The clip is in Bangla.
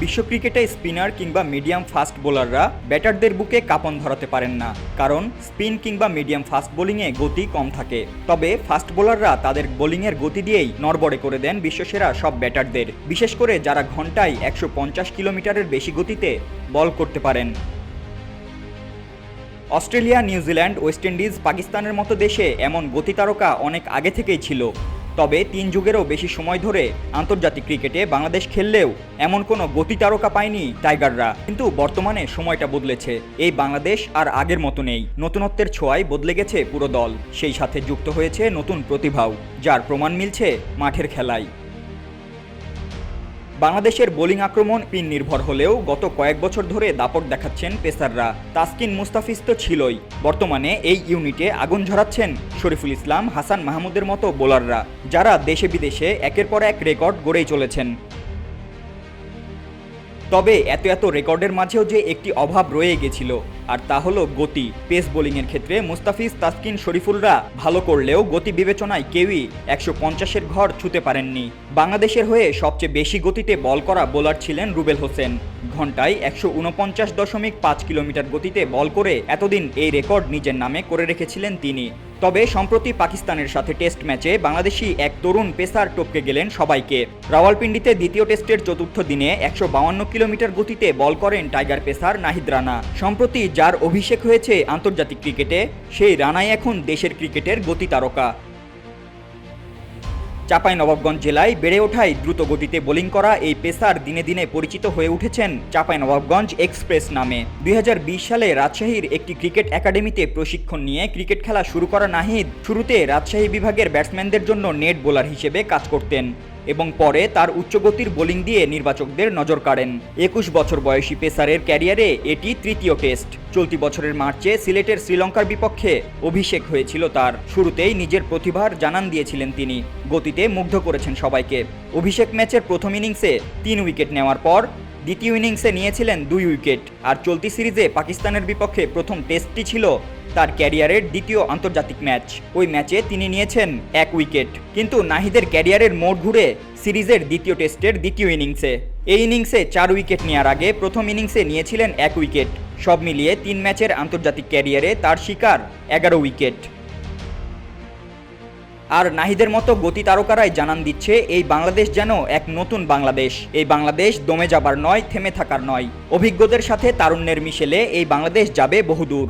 বিশ্ব ক্রিকেটে স্পিনার কিংবা মিডিয়াম ফাস্ট বোলাররা ব্যাটারদের বুকে কাঁপন ধরাতে পারেন না, কারণ স্পিন কিংবা মিডিয়াম ফাস্ট বোলিংয়ে গতি কম থাকে। তবে ফাস্ট বোলাররা তাদের বোলিংয়ের গতি দিয়েই নড়বড়ে করে দেন বিশ্বসেরা সব ব্যাটারদের, বিশেষ করে যারা ঘন্টায় 150 কিলোমিটারের বেশি গতিতে বল করতে পারেন। অস্ট্রেলিয়া, নিউজিল্যান্ড, ওয়েস্ট ইন্ডিজ, পাকিস্তানের মতো দেশে এমন গতি তারকা অনেক আগে থেকেই ছিল। তবে 3 যুগেরও বেশি সময় ধরে আন্তর্জাতিক ক্রিকেটে বাংলাদেশ খেললেও এমন কোনো গতি তারকা পায়নি টাইগাররা। কিন্তু বর্তমানে সময়টা বদলেছে। এই বাংলাদেশ আর আগের মতো নেই। নতুনত্বের ছোঁয়ায় বদলে গেছে পুরো দল, সেই সাথে যুক্ত হয়েছে নতুন প্রতিভাও, যার প্রমাণ মিলছে মাঠের খেলায়। বাংলাদেশের বোলিং আক্রমণ স্পিন নির্ভর হলেও গত কয়েক বছর ধরে দাপট দেখাচ্ছেন পেসাররা। তাসকিন, মুস্তাফিজ তো ছিলই, বর্তমানে এই ইউনিটে আগুন ঝরাচ্ছেন শরীফুল ইসলাম, হাসান মাহমুদের মতো বোলাররা, যারা দেশে বিদেশে একের পর এক রেকর্ড গড়েই চলেছেন। তবে এত রেকর্ডের মাঝেও যে একটি অভাব রয়ে গেছিল, আর তা হলো গতি। পেস বোলিংয়ের ক্ষেত্রে মুস্তাফিজ, তাসকিন, শরীফুলরা ভালো করলেও গতি বিবেচনায় কেউই 150-এর ঘর ছুঁতে পারেননি। বাংলাদেশের হয়ে সবচেয়ে বেশি গতিতে বল করা বোলার ছিলেন রুবেল হোসেন। ঘন্টায় 149.5 কিলোমিটার গতিতে বল করে এতদিন এই রেকর্ড নিজের নামে করে রেখেছিলেন তিনি। তবে সম্প্রতি পাকিস্তানের সাথে টেস্ট ম্যাচে বাংলাদেশি এক তরুণ পেসার টপকে গেলেন সবাইকে। রাওয়ালপিন্ডিতে দ্বিতীয় টেস্টের চতুর্থ দিনে 152 কিলোমিটার গতিতে বল করেন টাইগার পেসার নাহিদ রানা। সম্প্রতি যার অভিষেক হয়েছে আন্তর্জাতিক ক্রিকেটে, সেই রানাই এখন দেশের ক্রিকেটের গতি তারকা। চাঁপাইনবাবগঞ্জ জেলায় বেড়ে ওঠায় দ্রুত গতিতে বোলিং করা এই পেসার দিনে দিনে পরিচিত হয়ে উঠেছেন চাঁপাইনবাবগঞ্জ এক্সপ্রেস নামে। 2020 সালে রাজশাহীর একটি ক্রিকেট একাডেমিতে প্রশিক্ষণ নিয়ে ক্রিকেট খেলা শুরু করা নাহিদ শুরুতে রাজশাহী বিভাগের ব্যাটসম্যানদের জন্য নেট বোলার হিসেবে কাজ করতেন এবং পরে তার উচ্চগতির বোলিং দিয়ে নির্বাচকদের নজর কাড়েন। 21 বছর বয়সী পেসারের ক্যারিয়ারে এটি তৃতীয় টেস্ট। চলতি বছরের মার্চে সিলেটের শ্রীলঙ্কার বিপক্ষে অভিষেক হয়েছিল তার। শুরুতেই নিজের প্রতিভার জানান দিয়েছিলেন তিনি, গতিতে মুগ্ধ করেছেন সবাইকে। অভিষেক ম্যাচের প্রথম ইনিংসে 3 উইকেট নেওয়ার পর দ্বিতীয় ইনিংসে নিয়েছিলেন 2 উইকেট। আর চলতি সিরিজে পাকিস্তানের বিপক্ষে প্রথম টেস্টটি ছিল তার ক্যারিয়ারের দ্বিতীয় আন্তর্জাতিক ম্যাচ। ওই ম্যাচে তিনি নিয়েছেন 1 উইকেট। কিন্তু নাহিদের ক্যারিয়ারের মোড় ঘুরে সিরিজের দ্বিতীয় টেস্টের দ্বিতীয় ইনিংসে। এই ইনিংসে 4 উইকেট নেওয়ার আগে প্রথম ইনিংসে নিয়েছিলেন 1 উইকেট। সব মিলিয়ে 3 ম্যাচের আন্তর্জাতিক ক্যারিয়ারে তার শিকার 11 উইকেট। আর নাহিদের মতো গতি তারকারাই জানান দিচ্ছে এই বাংলাদেশ যেন এক নতুন বাংলাদেশ। এই বাংলাদেশ দমে যাবার নয়, থেমে থাকার নয়। অভিজ্ঞদের সাথে তারুণ্যের মিশেলে এই বাংলাদেশ যাবে বহুদূর।